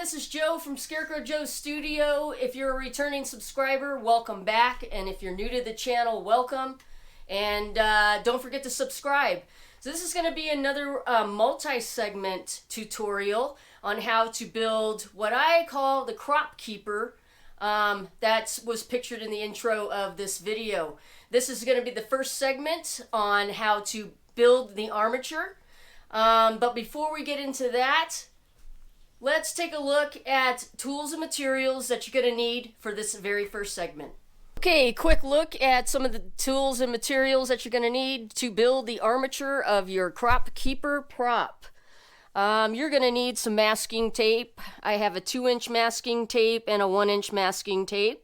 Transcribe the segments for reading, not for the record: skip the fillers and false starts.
this is Joe from Scarecrow Joe's Studio. If you're a returning subscriber, welcome back. And if you're new to the channel, welcome. And don't forget to subscribe. So this is going to be another multi-segment tutorial on how to build what I call the crop keeper that was pictured in the intro of this video. This is going to be the first segment on how to build the armature. But before we get into that, let's take a look at tools and materials that you're going to need for this very first segment. Okay, quick look at some of the tools and materials that you're going to need to build the armature of your crop keeper prop. You're going to need some masking tape. I have a 2-inch masking tape and a 1-inch masking tape.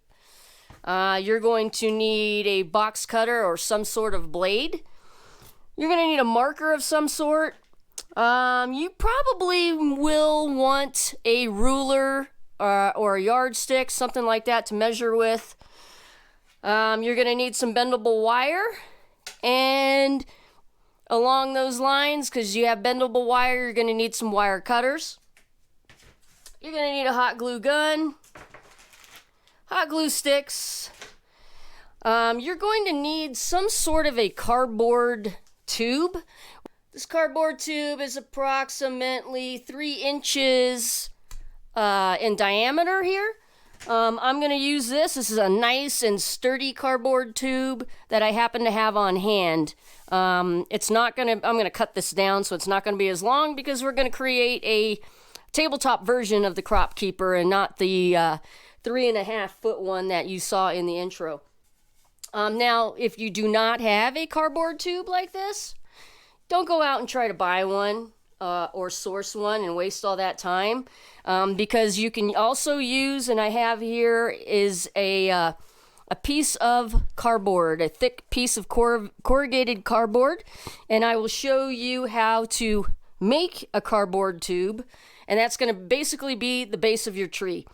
You're going to need a box cutter or some sort of blade. You're going to need a marker of some sort. You probably will want a ruler or a yardstick, something like that to measure with. You're going to need some bendable wire, and along those lines, because you have bendable wire, you're going to need some wire cutters. You're going to need a hot glue gun, hot glue sticks. You're going to need some sort of a cardboard tube. This cardboard tube is approximately 3 inches in diameter here. I'm going to use this. This is a nice and sturdy cardboard tube that I happen to have on hand. I'm going to cut this down so it's not going to be as long, because we're going to create a tabletop version of the crop keeper and not the 3.5-foot one that you saw in the intro. Now, if you do not have a cardboard tube like this, don't go out and try to buy one or source one and waste all that time, because you can also use, and I have here, is a piece of cardboard, a thick piece of corrugated cardboard, and I will show you how to make a cardboard tube, and that's going to basically be the base of your tree.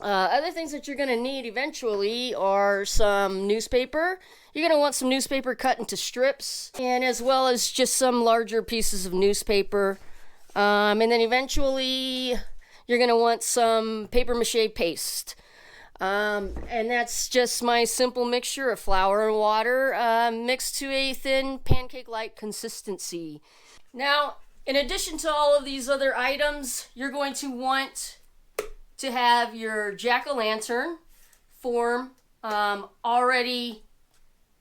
Other things that you're going to need eventually are some newspaper. You're going to want some newspaper cut into strips, and as well as just some larger pieces of newspaper. And then eventually you're going to want some paper mache paste. And that's just my simple mixture of flour and water mixed to a thin pancake-like consistency. Now, in addition to all of these other items, you're going to want to have your jack-o'-lantern form already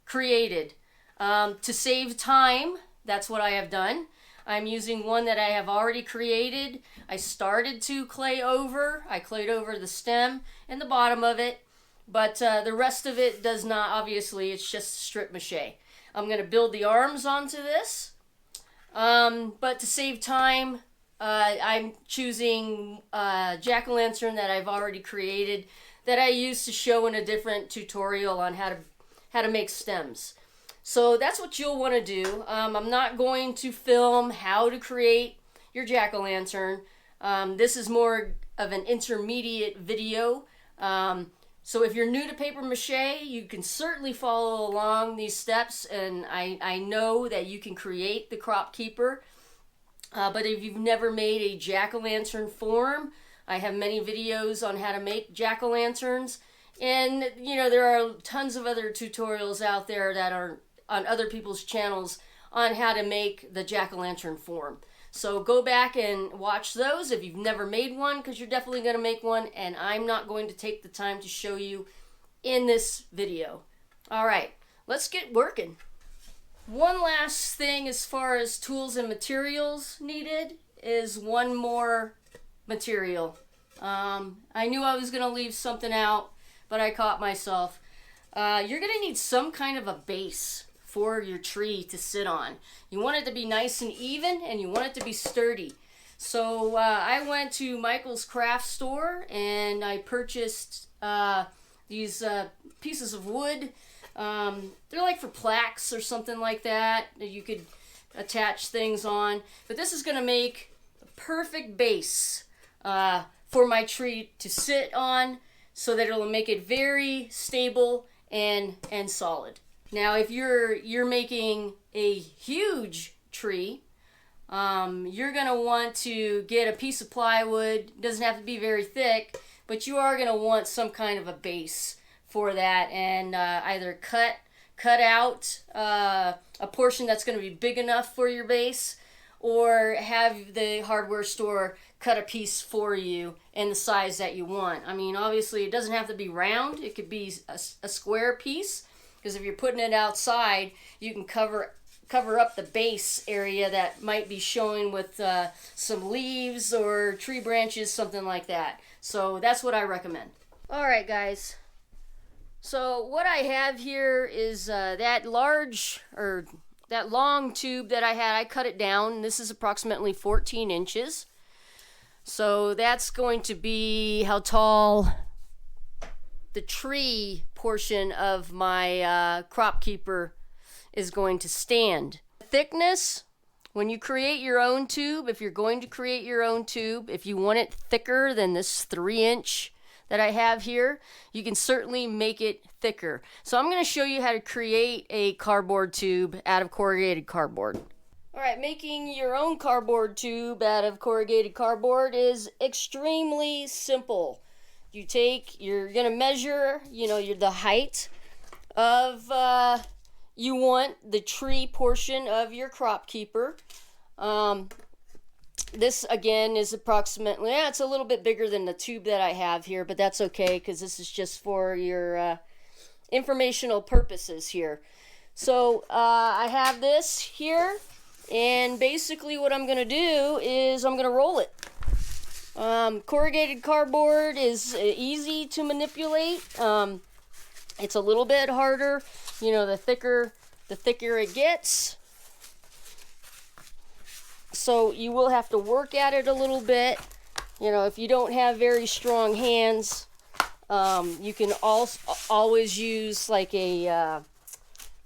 created. To save time, that's what I have done. I'm using one that I have already created. I started to clay over. I clayed over the stem and the bottom of it, but the rest of it does not, obviously, it's just strip mache. I'm going to build the arms onto this, but to save time, I'm choosing jack-o'-lantern that I've already created that I used to show in a different tutorial on how to make stems. So that's what you'll want to do. I'm not going to film how to create your jack-o'-lantern. This is more of an intermediate video. So if you're new to paper mache, you can certainly follow along these steps, and I know that you can create the crop keeper. But if you've never made a jack-o'-lantern form, I have many videos on how to make jack-o'-lanterns. And, you know, there are tons of other tutorials out there that are on other people's channels on how to make the jack-o'-lantern form. So go back and watch those if you've never made one, because you're definitely going to make one, and I'm not going to take the time to show you in this video. All right, let's get working. One last thing as far as tools and materials needed is one more material. I knew I was going to leave something out, but I caught myself. You're going to need some kind of a base for your tree to sit on. You want it to be nice and even, and you want it to be sturdy. So I went to Michael's craft store and I purchased these pieces of wood. They're like for plaques or something like that you could attach things on. But this is going to make a perfect base for my tree to sit on, so that it'll make it very stable and solid. Now, if you're making a huge tree, you're going to want to get a piece of plywood. It doesn't have to be very thick, but you are going to want some kind of a base for that, and either cut out a portion that's going to be big enough for your base, or have the hardware store cut a piece for you in the size that you want. I mean, obviously it doesn't have to be round. It could be a square piece, because if you're putting it outside, you can cover up the base area that might be showing with some leaves or tree branches, something like that. So that's what I recommend. All right, guys. So what I have here is that long tube that I had. I cut it down. This is approximately 14 inches. So that's going to be how tall the tree portion of my crop keeper is going to stand. Thickness, when you create your own tube, if you're going to create your own tube, if you want it thicker than this 3-inch that I have here, you can certainly make it thicker. So I'm going to show you how to create a cardboard tube out of corrugated cardboard. Alright, making your own cardboard tube out of corrugated cardboard is extremely simple. You're going to measure, the height of, you want the tree portion of your crop keeper. This again is approximately, it's a little bit bigger than the tube that I have here, but that's okay because this is just for your informational purposes here. So I have this here, and basically what I'm going to do is I'm going to roll it. Corrugated cardboard is easy to manipulate. It's a little bit harder, the thicker it gets. So you will have to work at it a little bit. If you don't have very strong hands, you can always use like a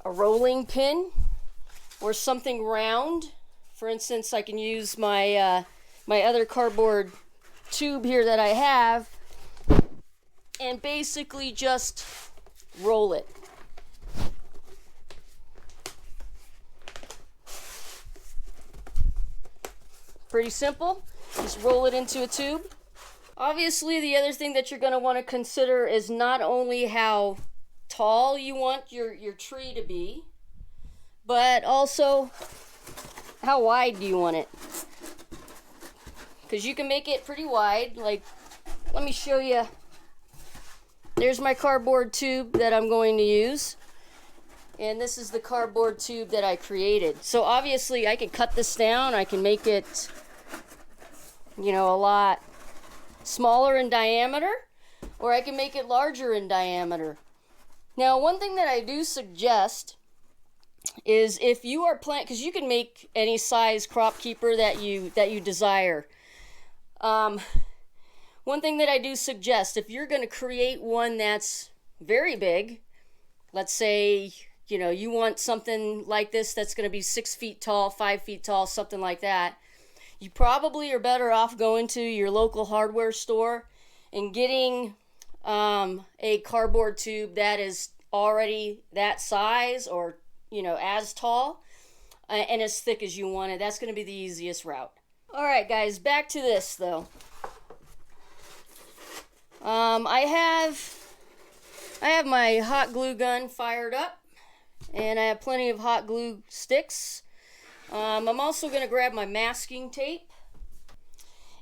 rolling pin or something round. For instance, I can use my my other cardboard tube here that I have, and basically just roll it. Pretty simple. Just roll it into a tube. Obviously, the other thing that you're going to want to consider is not only how tall you want your tree to be, but also how wide do you want it. Because you can make it pretty wide. Like, let me show you. There's my cardboard tube that I'm going to use. And this is the cardboard tube that I created. So obviously I can cut this down. I can make it, a lot smaller in diameter, or I can make it larger in diameter. Now, one thing that I do suggest is if you are because you can make any size crop keeper that you desire. One thing that I do suggest, if you're going to create one that's very big, let's say, you want something like this that's going to be 6 feet tall, 5 feet tall, something like that, you probably are better off going to your local hardware store and getting a cardboard tube that is already that size, or, as tall and as thick as you want it. That's going to be the easiest route. All right, guys, back to this, though. I have my hot glue gun fired up, and I have plenty of hot glue sticks. I'm also going to grab my masking tape,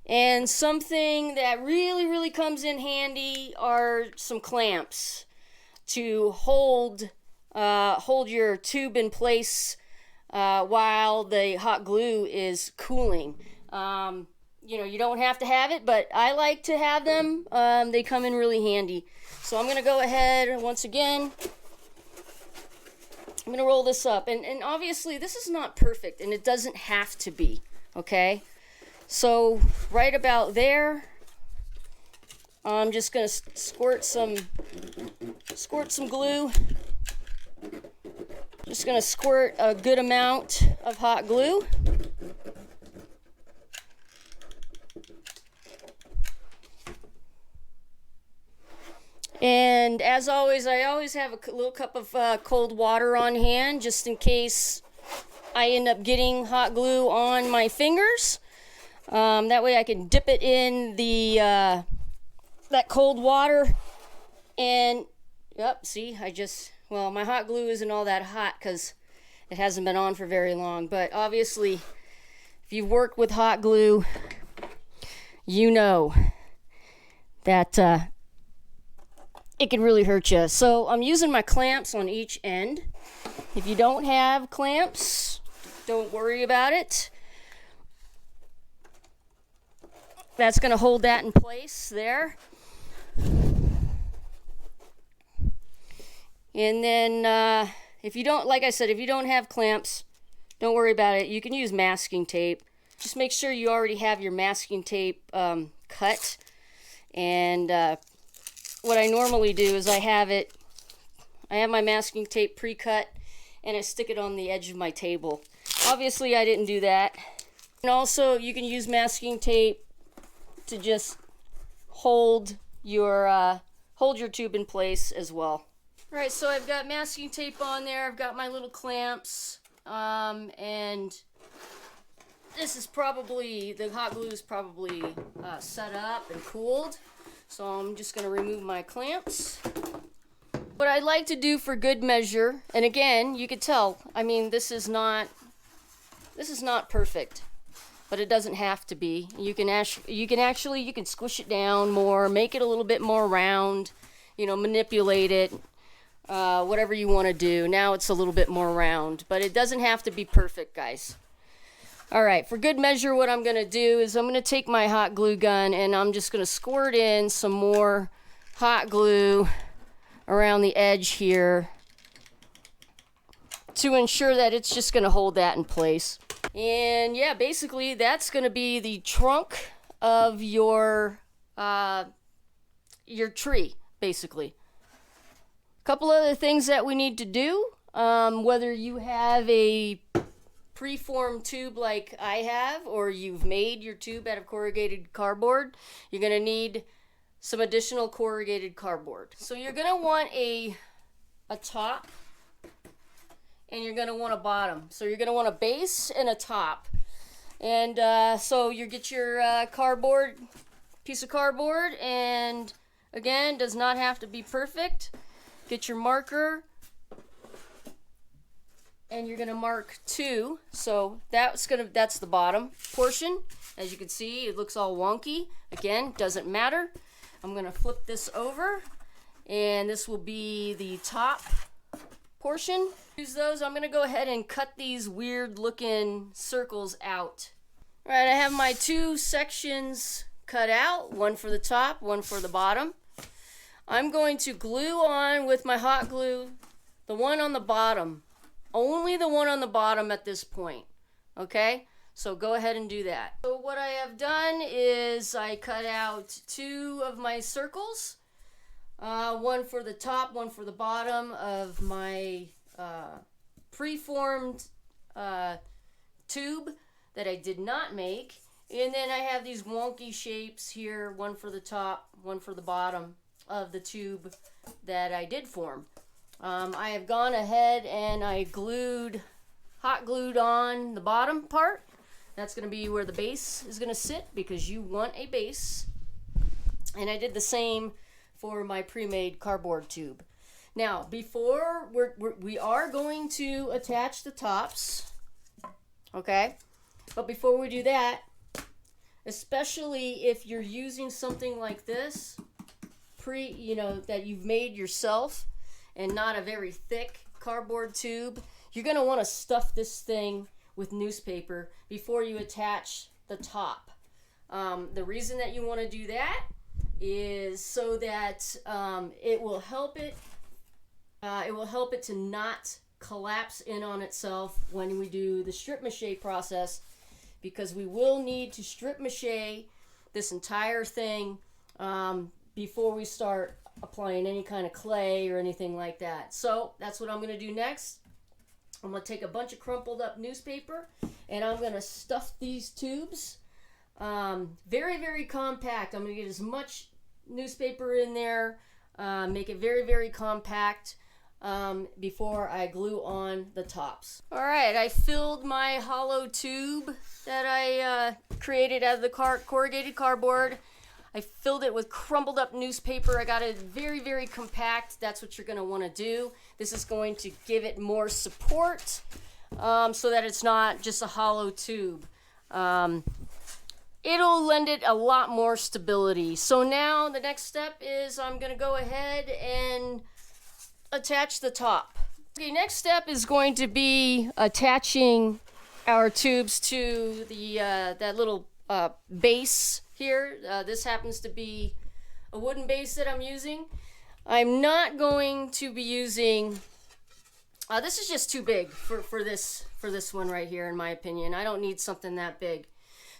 and something that really, really comes in handy are some clamps to hold your tube in place while the hot glue is cooling. You don't have to have it, but I like to have them. They come in really handy. So I'm going to go ahead once again. I'm going to roll this up. And obviously, this is not perfect, and it doesn't have to be, okay? So right about there, I'm just going to squirt some glue. Just going to squirt a good amount of hot glue. And as always, I always have a little cup of cold water on hand, just in case I end up getting hot glue on my fingers. That way I can dip it in the that cold water. And, yep, see, well, my hot glue isn't all that hot because it hasn't been on for very long. But obviously, if you've worked with hot glue, you know that it can really hurt you. So I'm using my clamps on each end. If you don't have clamps, don't worry about it. That's going to hold that in place there. And then if you don't, like I said, if you don't have clamps, don't worry about it. You can use masking tape. Just make sure you already have your masking tape cut. And what I normally do is I have my masking tape pre-cut, and I stick it on the edge of my table. Obviously, I didn't do that. And also, you can use masking tape to just hold your tube in place as well. All right, so I've got masking tape on there. I've got my little clamps, and this is probably, the hot glue is probably set up and cooled. So I'm just going to remove my clamps. What I'd like to do for good measure, and again, you could tell, I mean, this is not perfect, but it doesn't have to be. You can squish it down more, make it a little bit more round, manipulate it, whatever you want to do. Now it's a little bit more round, but it doesn't have to be perfect, guys. All right, for good measure, what I'm going to do is I'm going to take my hot glue gun and I'm just going to squirt in some more hot glue around the edge here to ensure that it's just going to hold that in place. And yeah, basically that's going to be the trunk of your tree, basically. A couple other things that we need to do, whether you have a preformed tube like I have, or you've made your tube out of corrugated cardboard, you're going to need some additional corrugated cardboard. So you're going to want a top, and you're going to want a bottom. So you're going to want a base and a top. And so you get your piece of cardboard, and again, does not have to be perfect. Get your marker, and you're going to mark 2. So that's the bottom portion. As you can see, it looks all wonky. Again, doesn't matter. I'm going to flip this over, and this will be the top portion. Use those. I'm going to go ahead and cut these weird looking circles out. All right, I have my 2 sections cut out, one for the top, one for the bottom. I'm going to glue on with my hot glue the one on the bottom. Only the one on the bottom at this point, okay? So go ahead and do that. So what I have done is I cut out 2 of my circles, one for the top, one for the bottom of my preformed tube that I did not make. And then I have these wonky shapes here, one for the top, one for the bottom of the tube that I did form. I have gone ahead and I hot glued on the bottom part. That's going to be where the base is going to sit, because you want a base. And I did the same for my pre-made cardboard tube. Now, before we are going to attach the tops, okay? But before we do that, especially if you're using something like this, that you've made yourself, and not a very thick cardboard tube, you're going to want to stuff this thing with newspaper before you attach the top. The reason that you want to do that is so that it will help it to not collapse in on itself when we do the strip mache process, because we will need to strip mache this entire thing before we start applying any kind of clay or anything like that. So that's what I'm going to do next. I'm going to take a bunch of crumpled up newspaper, and I'm going to stuff these tubes very, very compact. I'm going to get as much newspaper in there, make it very, very compact, before I glue on the tops. Alright, I filled my hollow tube that I created out of the corrugated cardboard. I filled it with crumbled up newspaper. I got it very, very compact. That's what you're going to want to do. This is going to give it more support so that it's not just a hollow tube. It'll lend it a lot more stability. So now the next step is I'm going to go ahead and attach the top. Okay, next step is going to be attaching our tubes to the that little base here. This happens to be a wooden base that I'm using. I'm not going to be using this is just too big for this one right here, in my opinion. I don't need something that big.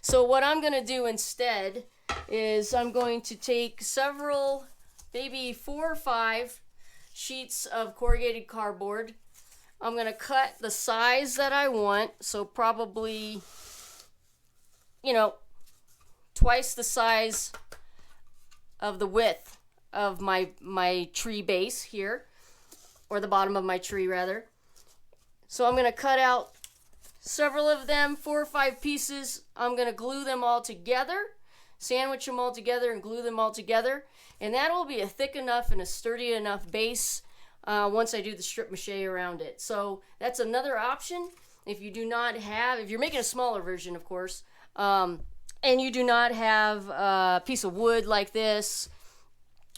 So what I'm going to do instead is I'm going to take several, maybe 4 or 5 sheets of corrugated cardboard. I'm going to cut the size that I want, so probably, you know, twice the size of the width of my tree base here, or the bottom of my tree rather. So I'm going to cut out several of them, 4 or 5 pieces. I'm going to glue them all together, sandwich them all together and glue them all together, and that will be a thick enough and a sturdy enough base once I do the strip mache around it. So that's another option if you do not have, if you're making a smaller version, of course, and you do not have a piece of wood like this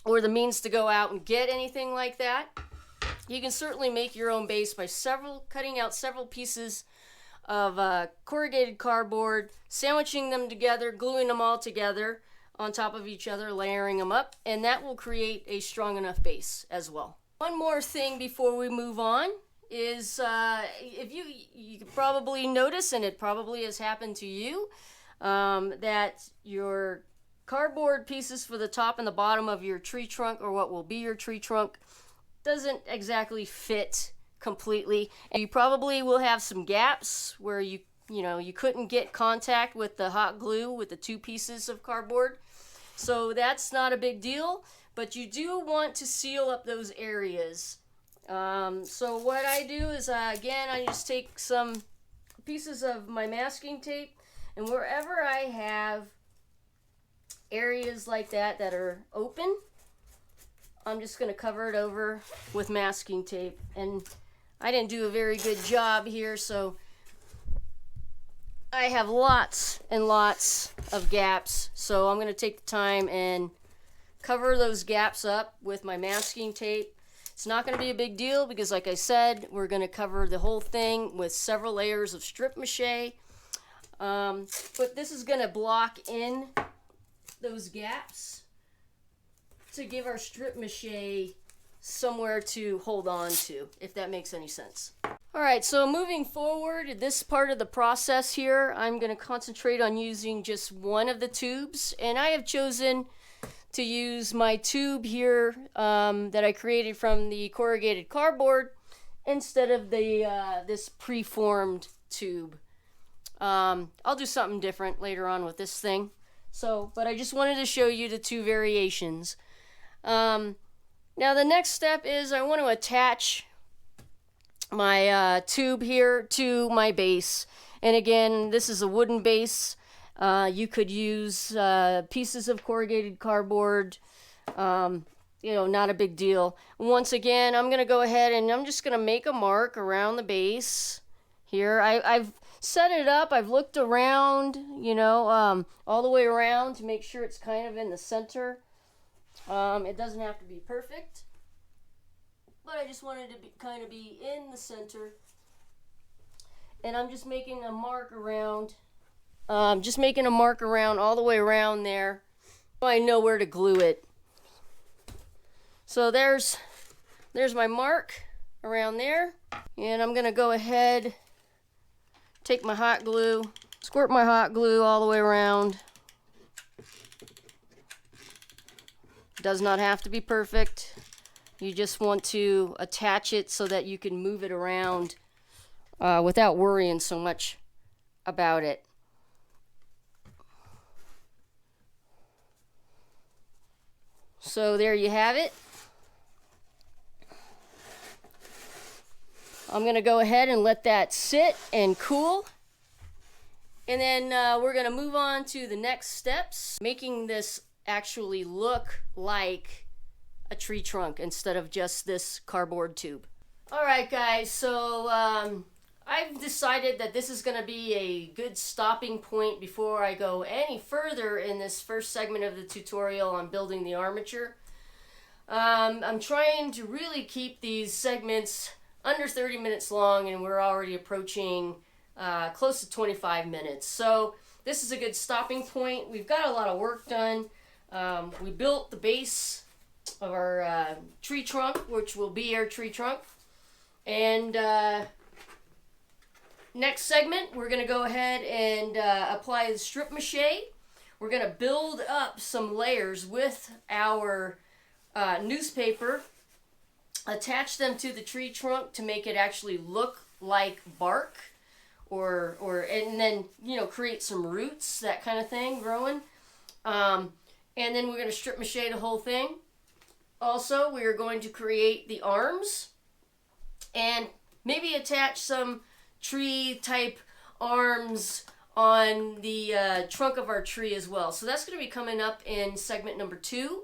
or the means to go out and get anything like that. You can certainly make your own base by cutting out several pieces of corrugated cardboard, sandwiching them together, gluing them all together on top of each other, layering them up, and that will create a strong enough base as well. One more thing before we move on is if you probably notice, and it probably has happened to you, that your cardboard pieces for the top and the bottom of your tree trunk, or what will be your tree trunk, doesn't exactly fit completely. And you probably will have some gaps where you couldn't get contact with the hot glue with the 2 pieces of cardboard. So that's not a big deal, but you do want to seal up those areas. So what I do is, again, I just take some pieces of my masking tape, and wherever I have areas like that are open, I'm just going to cover it over with masking tape. And I didn't do a very good job here, so I have lots and lots of gaps. So I'm going to take the time and cover those gaps up with my masking tape. It's not going to be a big deal because, like I said, we're going to cover the whole thing with several layers of strip mache. But this is going to block in those gaps to give our strip mache somewhere to hold on to, if that makes any sense. Alright, so moving forward, this part of the process here, I'm going to concentrate on using just one of the tubes, and I have chosen to use my tube here that I created from the corrugated cardboard instead of the this preformed tube. I'll do something different later on with this thing. But I just wanted to show you the 2 variations. Now the next step is I want to attach my tube here to my base. And again, this is a wooden base. You could use pieces of corrugated cardboard. Not a big deal. Once again, I'm going to go ahead and I'm just going to make a mark around the base here. I've set it up. I've looked around, all the way around to make sure it's kind of in the center. It doesn't have to be perfect, but I just wanted to kind of be in the center. And I'm just making a mark around, all the way around there. I know where to glue it. So there's my mark around there, and I'm gonna go ahead, take my hot glue, squirt my hot glue all the way around. Does not have to be perfect. You just want to attach it so that you can move it around without worrying so much about it. So there you have it. I'm going to go ahead and let that sit and cool. And then we're going to move on to the next steps, making this actually look like a tree trunk instead of just this cardboard tube. All right, guys, so I've decided that this is going to be a good stopping point before I go any further in this first segment of the tutorial on building the armature. I'm trying to really keep these segments under 30 minutes long, and we're already approaching close to 25 minutes. So this is a good stopping point. We've got a lot of work done. We built the base of our tree trunk, which will be our tree trunk. And next segment, we're going to go ahead and apply the strip mache. We're going to build up some layers with our newspaper, attach them to the tree trunk to make it actually look like bark, and then, you know, create some roots, that kind of thing, growing. And then we're going to strip mache the whole thing. Also, we are going to create the arms and maybe attach some tree type arms on the trunk of our tree as well. So that's going to be coming up in segment number 2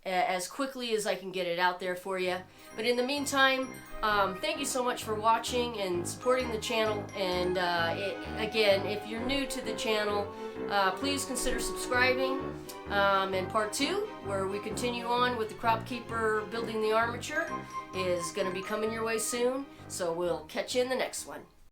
as quickly as I can get it out there for you. But in the meantime, thank you so much for watching and supporting the channel. And again, if you're new to the channel, please consider subscribing. And part 2, where we continue on with the crop keeper building the armature, is going to be coming your way soon. So we'll catch you in the next one.